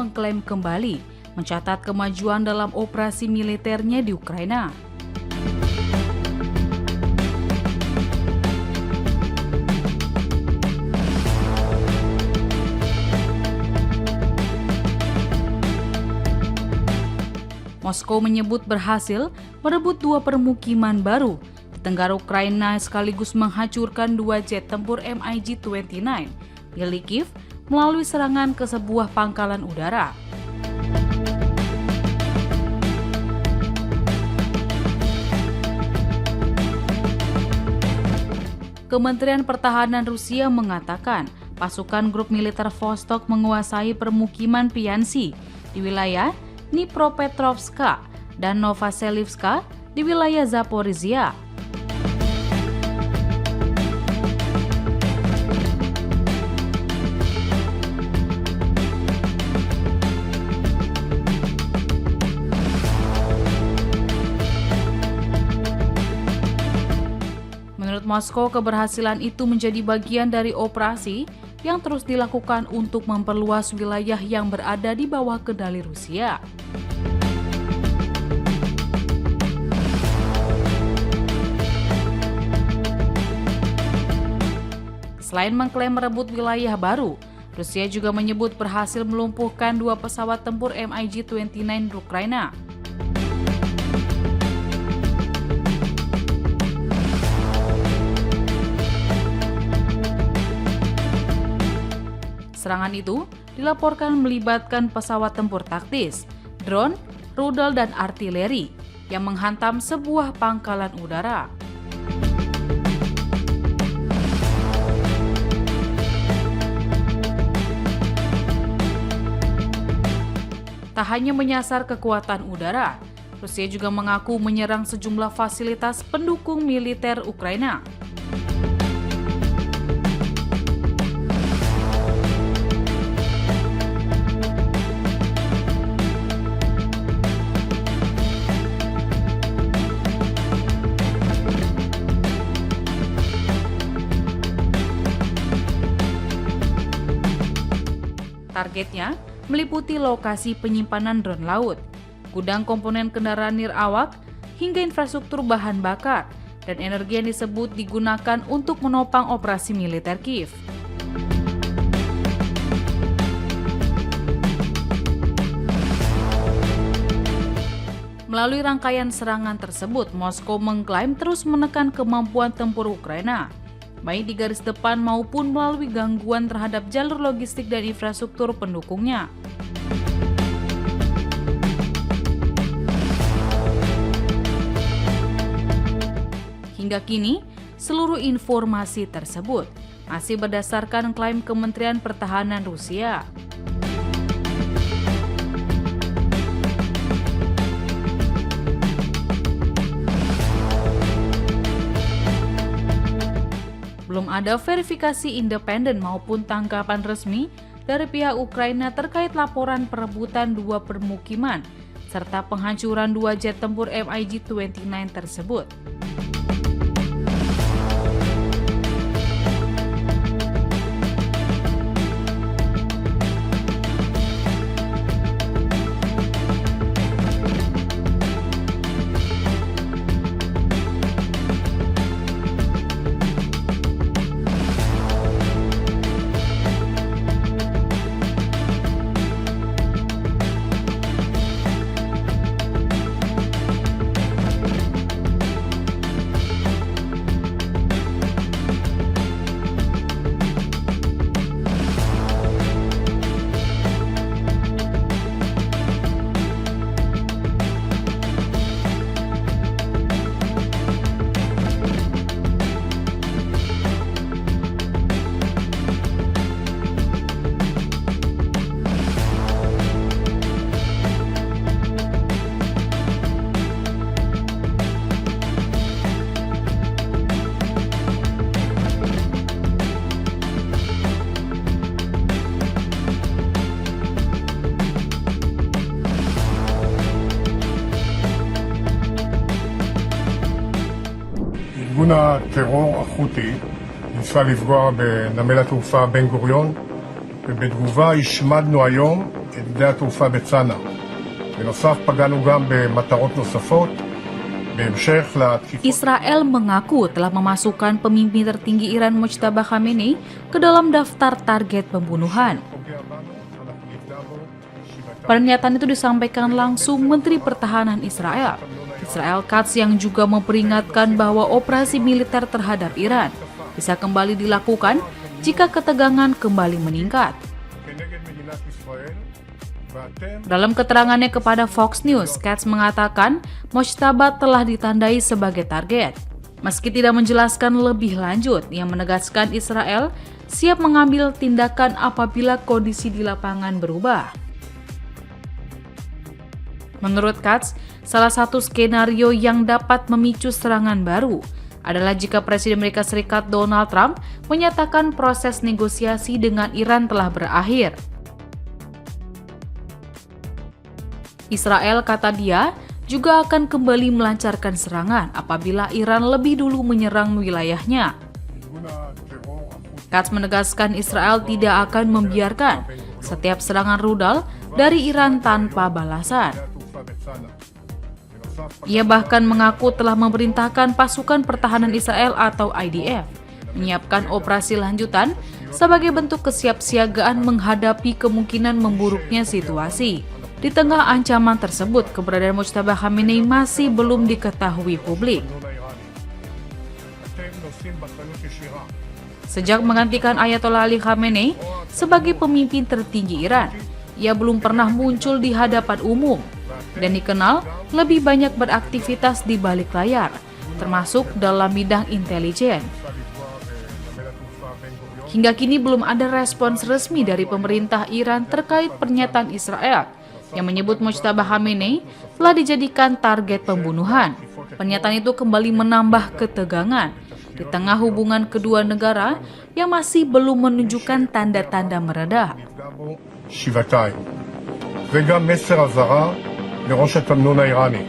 mengklaim kembali mencatat kemajuan dalam operasi militernya di Ukraina. Moskow menyebut berhasil merebut 2 permukiman baru di tenggara Ukraina sekaligus menghancurkan 2 jet tempur MiG-29 milik Kiev melalui serangan ke sebuah pangkalan udara. Kementerian Pertahanan Rusia mengatakan pasukan grup militer Vostok menguasai permukiman Piansy di wilayah Dnipropetrovska dan Novoselivska di wilayah Zaporizhia. Menurut Moskow, keberhasilan itu menjadi bagian dari operasi yang terus dilakukan untuk memperluas wilayah yang berada di bawah kendali Rusia. Selain mengklaim merebut wilayah baru, Rusia juga menyebut berhasil melumpuhkan 2 pesawat tempur MiG-29 Ukraina. Serangan itu dilaporkan melibatkan pesawat tempur taktis, drone, rudal, dan artileri yang menghantam sebuah pangkalan udara. Tak hanya menyasar kekuatan udara, Rusia juga mengaku menyerang sejumlah fasilitas pendukung militer Ukraina. Targetnya meliputi lokasi penyimpanan drone laut, gudang komponen kendaraan nirawak, hingga infrastruktur bahan bakar dan energi yang disebut digunakan untuk menopang operasi militer Kiev. Melalui rangkaian serangan tersebut, Moskow mengklaim terus menekan kemampuan tempur Ukraina, baik di garis depan maupun melalui gangguan terhadap jalur logistik dan infrastruktur pendukungnya. Hingga kini, seluruh informasi tersebut masih berdasarkan klaim Kementerian Pertahanan Rusia. Belum ada verifikasi independen maupun tanggapan resmi dari pihak Ukraina terkait laporan perebutan 2 permukiman serta penghancuran 2 jet tempur MiG-29 tersebut. ארגון הטרור החותי ניסה לפגוע בנמל התעופה בן גוריון, ובתגובה השמדנו היום את שדה התעופה בצנעא. בנוסף פגענו גם במטרות נוספות, בהמשך לתקיפות... Israel mengaku telah memasukkan pemimpin tertinggi Iran Mojtaba Khamenei ke dalam daftar target pembunuhan. Pernyataan itu disampaikan langsung Menteri Pertahanan Israel, Israel Katz, yang juga memperingatkan bahwa operasi militer terhadap Iran bisa kembali dilakukan jika ketegangan kembali meningkat. Dalam keterangannya kepada Fox News, Katz mengatakan Mojtaba telah ditandai sebagai target. Meski tidak menjelaskan lebih lanjut, ia menegaskan Israel siap mengambil tindakan apabila kondisi di lapangan berubah. Menurut Katz, salah satu skenario yang dapat memicu serangan baru adalah jika Presiden Amerika Serikat Donald Trump menyatakan proses negosiasi dengan Iran telah berakhir. Israel, kata dia, juga akan kembali melancarkan serangan apabila Iran lebih dulu menyerang wilayahnya. Katz menegaskan Israel tidak akan membiarkan setiap serangan rudal dari Iran tanpa balasan. Ia bahkan mengaku telah memerintahkan pasukan pertahanan Israel atau IDF menyiapkan operasi lanjutan sebagai bentuk kesiapsiagaan menghadapi kemungkinan memburuknya situasi. Di tengah ancaman tersebut, keberadaan Mojtaba Khamenei masih belum diketahui publik. Sejak menggantikan Ayatollah Ali Khamenei sebagai pemimpin tertinggi Iran, ia belum pernah muncul di hadapan umum dan dikenal lebih banyak beraktivitas di balik layar, termasuk dalam bidang intelijen. Hingga kini belum ada respons resmi dari pemerintah Iran terkait pernyataan Israel yang menyebut Mojtaba Khamenei telah dijadikan target pembunuhan. Pernyataan itu kembali menambah ketegangan di tengah hubungan kedua negara yang masih belum menunjukkan tanda-tanda mereda. וגם מסר אזהרה לראש התמנון האיראני.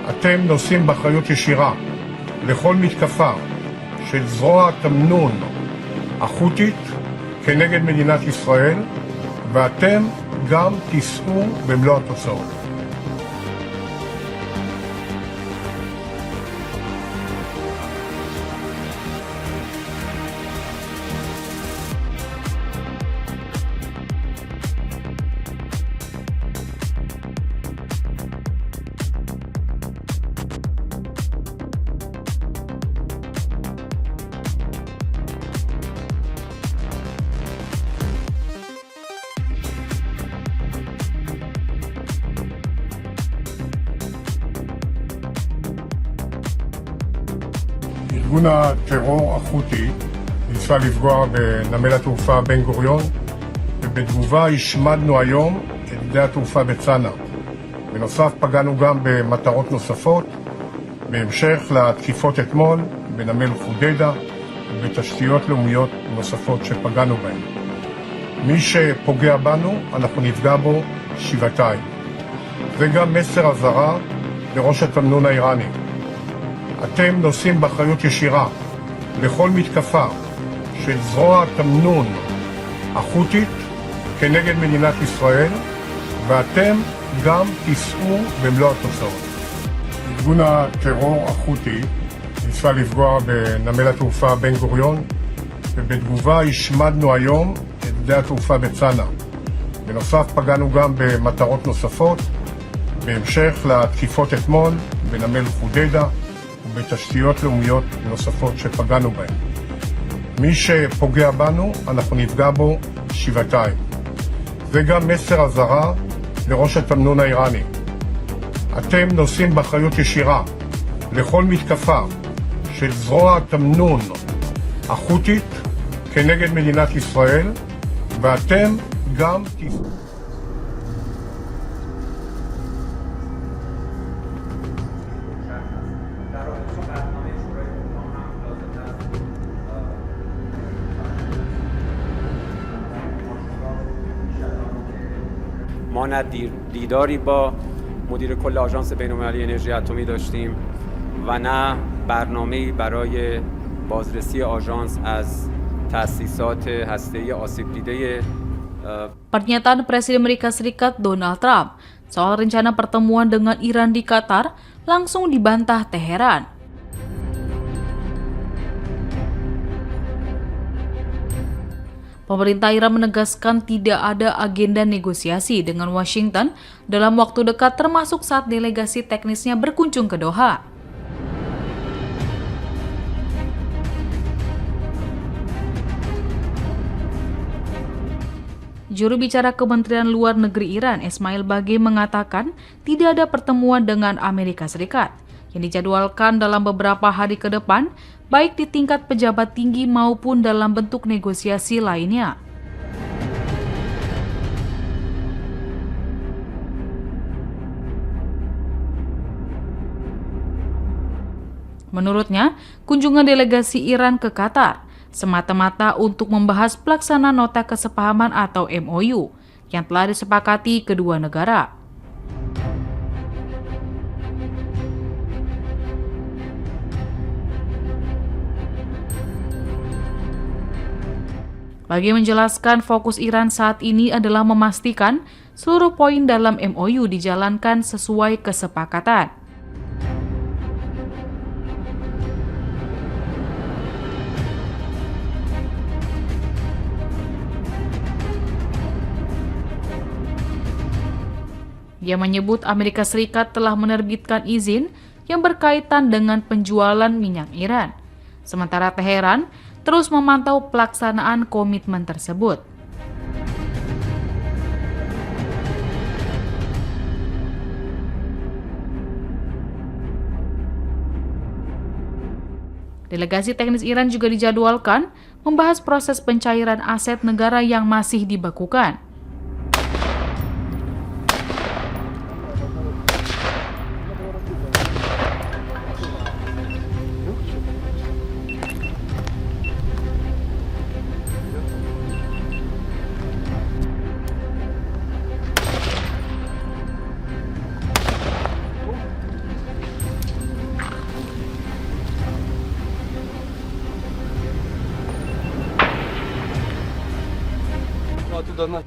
אתם נושאים באחריות ישירה לכל מתקפה של זרוע התמנון החות'ית כנגד מדינת ישראל, ואתם גם תישאו במלוא התוצאות. ארגון הטרור החות'י ניסה לפגוע בנמל התעופה בן גוריון, ובתגובה השמדנו היום את שדה התעופה בצנעא. בנוסף פגענו גם במטרות נוספות, בהמשך לתקיפות אתמול בנמל חודדה ובתשתיות לאומיות נוספות שפגענו בהן. מי שפוגע בנו, אנחנו נפגע בו שבעתיים. זה גם מסר אזהרה לראש התמנון האיראני. אתם נושאים באחריות ישירה לכל מתקפה של זרוע התמנון החות'ית כנגד מדינת ישראל, ואתם גם תישאו במלוא התוצאות. ארגון הטרור החות'י ניסה לפגוע בנמל התעופה בן גוריון, ובתגובה השמדנו היום את שדה התעופה בצנעא. בנוסף פגענו גם במטרות נוספות, בהמשך לתקיפות אתמול בנמל חודדה ובתשתיות לאומיות נוספות שפגענו בהן. מי שפוגע בנו, אנחנו נפגע בו שבעתיים. זה גם מסר אזהרה לראש התמנון האיראני. אתם נושאים באחריות ישירה לכל מתקפה של זרוע התמנון החות'ית כנגד מדינת ישראל, ואתם גם תישאו. ما نه دیداری با مدیر کل آژانس بین‌المللی انرژی اتمی داشتیم و نه برنامه‌ای برای بازرسی آژانس از تأسیسات هسته‌ای آسیب دیده Pernyataan Presiden Amerika Serikat Donald Trump soal rencana pertemuan dengan Iran di Qatar langsung dibantah Teheran. Pemerintah Iran menegaskan tidak ada agenda negosiasi dengan Washington dalam waktu dekat, termasuk saat delegasi teknisnya berkunjung ke Doha. Juru bicara Kementerian Luar Negeri Iran, Ismail Bagei, mengatakan tidak ada pertemuan dengan Amerika Serikat yang dijadwalkan dalam beberapa hari ke depan, baik di tingkat pejabat tinggi maupun dalam bentuk negosiasi lainnya. Menurutnya, kunjungan delegasi Iran ke Qatar semata-mata untuk membahas pelaksanaan nota kesepahaman atau MOU yang telah disepakati kedua negara. Bagi menjelaskan, fokus Iran saat ini adalah memastikan seluruh poin dalam MOU dijalankan sesuai kesepakatan. Dia menyebut Amerika Serikat telah menerbitkan izin yang berkaitan dengan penjualan minyak Iran, sementara Teheran terus memantau pelaksanaan komitmen tersebut. Delegasi teknis Iran juga dijadwalkan membahas proses pencairan aset negara yang masih dibekukan.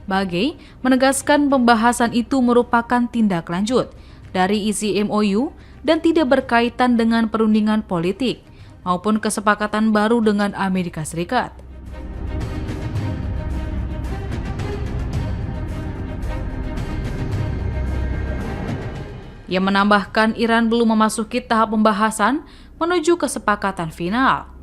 Bagei menegaskan pembahasan itu merupakan tindak lanjut dari isi MOU dan tidak berkaitan dengan perundingan politik maupun kesepakatan baru dengan Amerika Serikat. Ia menambahkan Iran belum memasuki tahap pembahasan menuju kesepakatan final.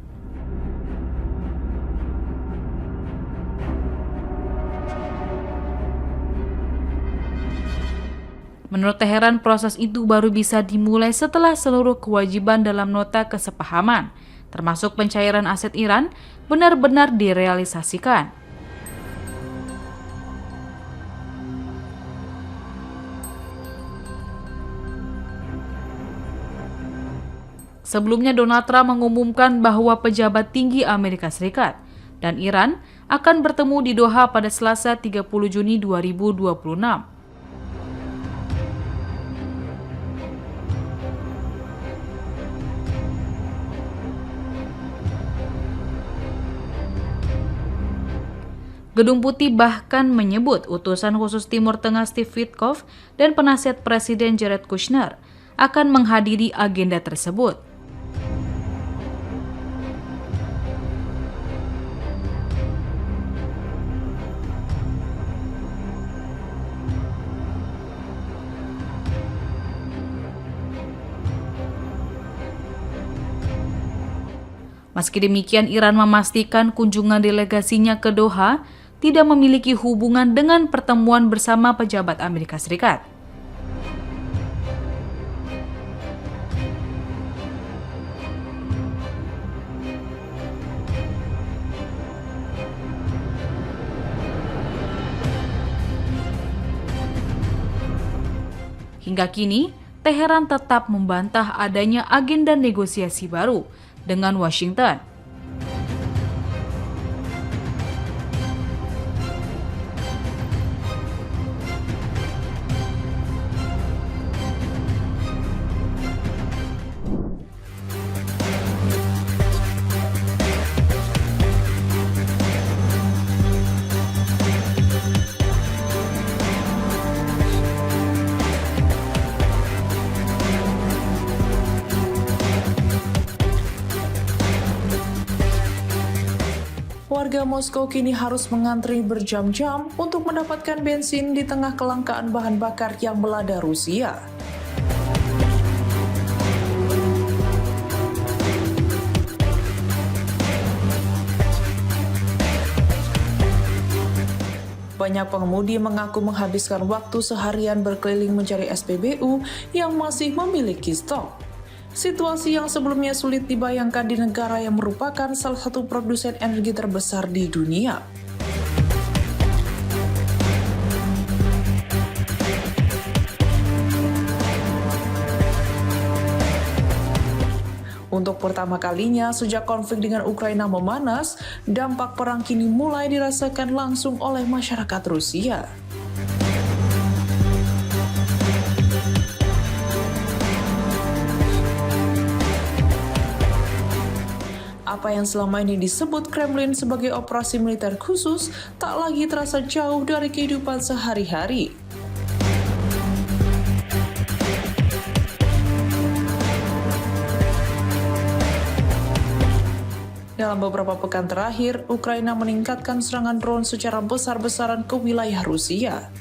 Menurut Teheran, proses itu baru bisa dimulai setelah seluruh kewajiban dalam nota kesepahaman, termasuk pencairan aset Iran, benar-benar direalisasikan. Sebelumnya, Donald Trump mengumumkan bahwa pejabat tinggi Amerika Serikat dan Iran akan bertemu di Doha pada Selasa 30 Juni 2026. Gedung Putih bahkan menyebut utusan khusus Timur Tengah Steve Witkoff dan penasihat Presiden Jared Kushner akan menghadiri agenda tersebut. Meski demikian, Iran memastikan kunjungan delegasinya ke Doha tidak memiliki hubungan dengan pertemuan bersama pejabat Amerika Serikat. Hingga kini, Teheran tetap membantah adanya agenda negosiasi baru dengan Washington. warga Moskow kini harus mengantri berjam-jam untuk mendapatkan bensin di tengah kelangkaan bahan bakar yang melanda Rusia. Banyak pengemudi mengaku menghabiskan waktu seharian berkeliling mencari SPBU yang masih memiliki stok. Situasi yang sebelumnya sulit dibayangkan di negara yang merupakan salah satu produsen energi terbesar di dunia. Untuk pertama kalinya sejak konflik dengan Ukraina memanas, dampak perang kini mulai dirasakan langsung oleh masyarakat Rusia. Apa yang selama ini disebut Kremlin sebagai operasi militer khusus tak lagi terasa jauh dari kehidupan sehari-hari. Dalam beberapa pekan terakhir, Ukraina meningkatkan serangan drone secara besar-besaran ke wilayah Rusia.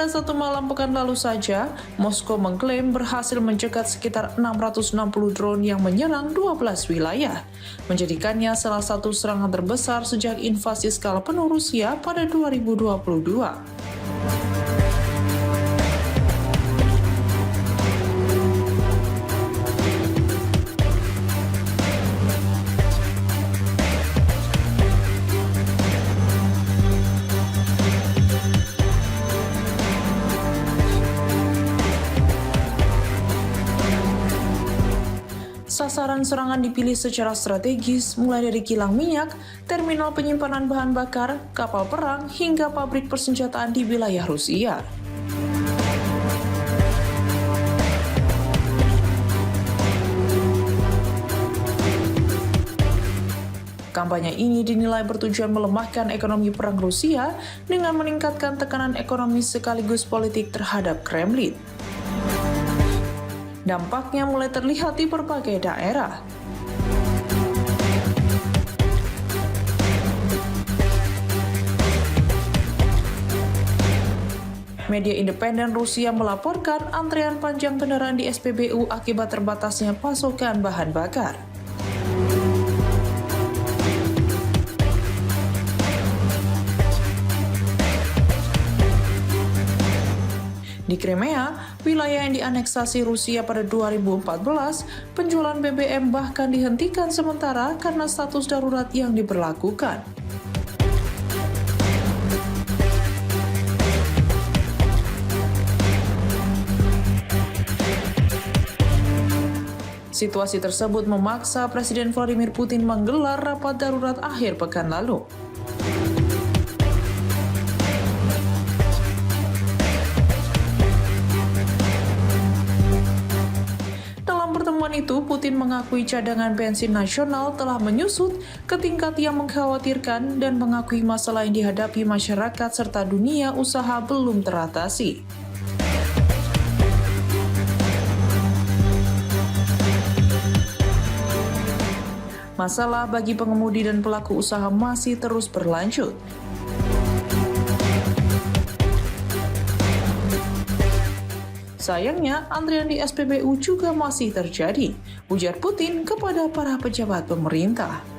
Pada satu malam pekan lalu saja, Moskow mengklaim berhasil mencegat sekitar 660 drone yang menyerang 12 wilayah, menjadikannya salah satu serangan terbesar sejak invasi skala penuh Rusia pada 2022. Sasaran serangan dipilih secara strategis, mulai dari kilang minyak, terminal penyimpanan bahan bakar, kapal perang, hingga pabrik persenjataan di wilayah Rusia. Kampanye ini dinilai bertujuan melemahkan ekonomi perang Rusia dengan meningkatkan tekanan ekonomi sekaligus politik terhadap Kremlin. Dampaknya mulai terlihat di berbagai daerah. Media independen Rusia melaporkan antrean panjang kendaraan di SPBU akibat terbatasnya pasokan bahan bakar. Di Crimea, wilayah yang dianeksasi Rusia pada 2014, penjualan BBM bahkan dihentikan sementara karena status darurat yang diberlakukan. Situasi tersebut memaksa Presiden Vladimir Putin menggelar rapat darurat akhir pekan lalu. Pertemuan itu, Putin mengakui cadangan bensin nasional telah menyusut ke tingkat yang mengkhawatirkan dan mengakui masalah yang dihadapi masyarakat serta dunia usaha belum teratasi. Masalah bagi pengemudi dan pelaku usaha masih terus berlanjut. Sayangnya, antrian di SPBU juga masih terjadi, ujar Putin kepada para pejabat pemerintah.